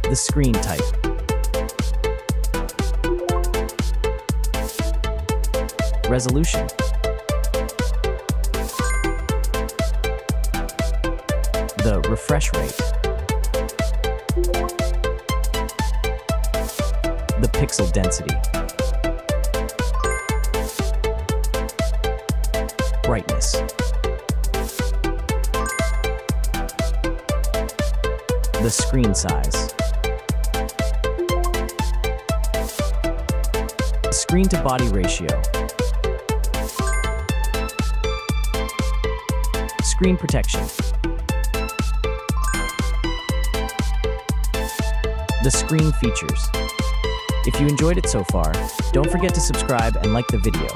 The screen type. Resolution. The refresh rate. The pixel density. Brightness. The screen size. Screen to body ratio. Screen protection. The screen features. If you enjoyed it so far, don't forget to subscribe and like the video.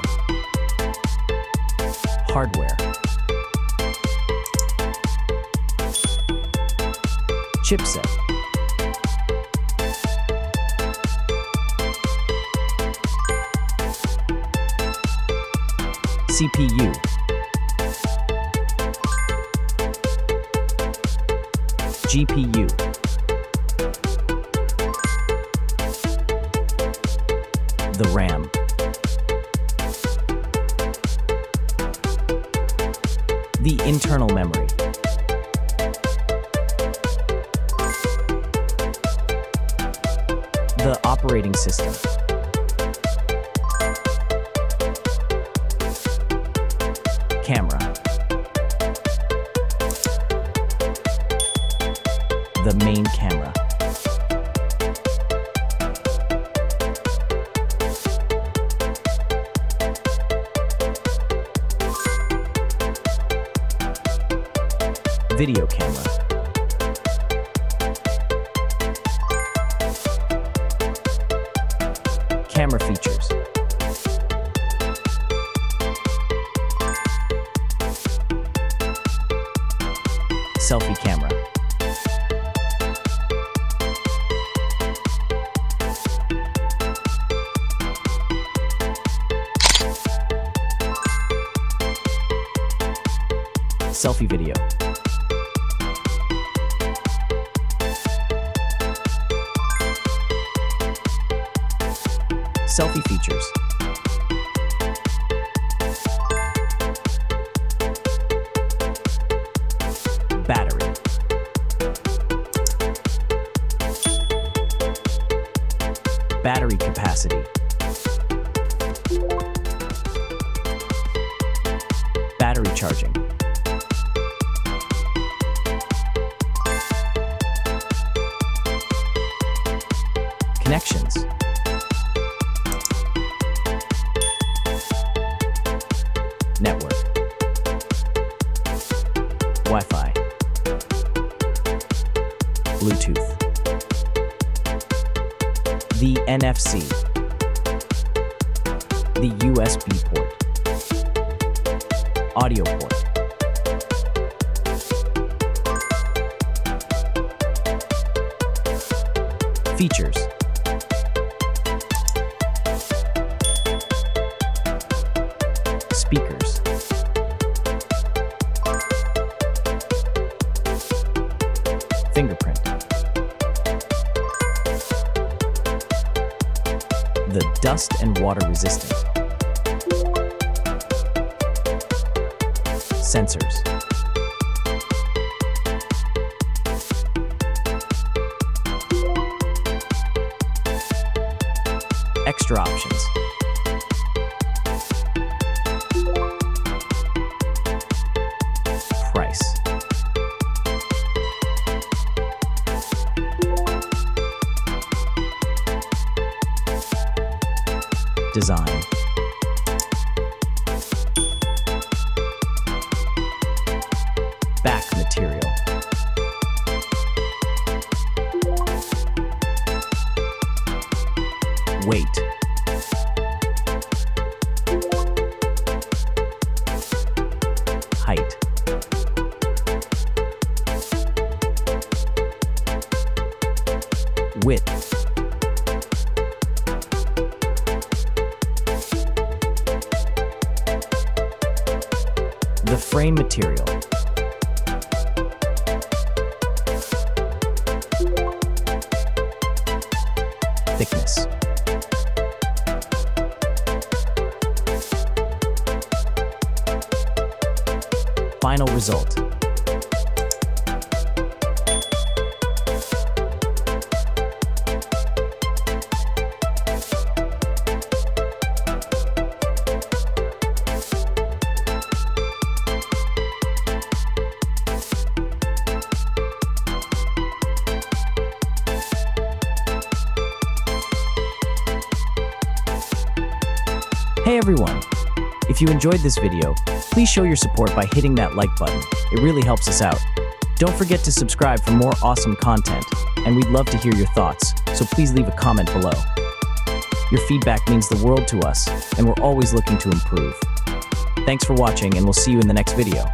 Hardware. Chipset. CPU. GPU. The RAM. The internal memory. The operating system. Camera. The main camera. Video camera. Camera features. Selfie camera. Selfie video. Selfie features. Battery. Battery capacity. Battery charging. Connections. Network. Wi-Fi. Bluetooth. The NFC. The USB port. Audio port. Features. Speakers. Fingerprint. The dust and water resistant. Sensors. Extra options. Price. Design. Back material. Weight. Height. Width. The frame material. thickness. Final result. Hey everyone! If you enjoyed this video, please show your support by hitting that like button. It really helps us out. Don't forget to subscribe for more awesome content, and we'd love to hear your thoughts, so please leave a comment below. Your feedback means the world to us, and we're always looking to improve. Thanks for watching, and we'll see you in the next video.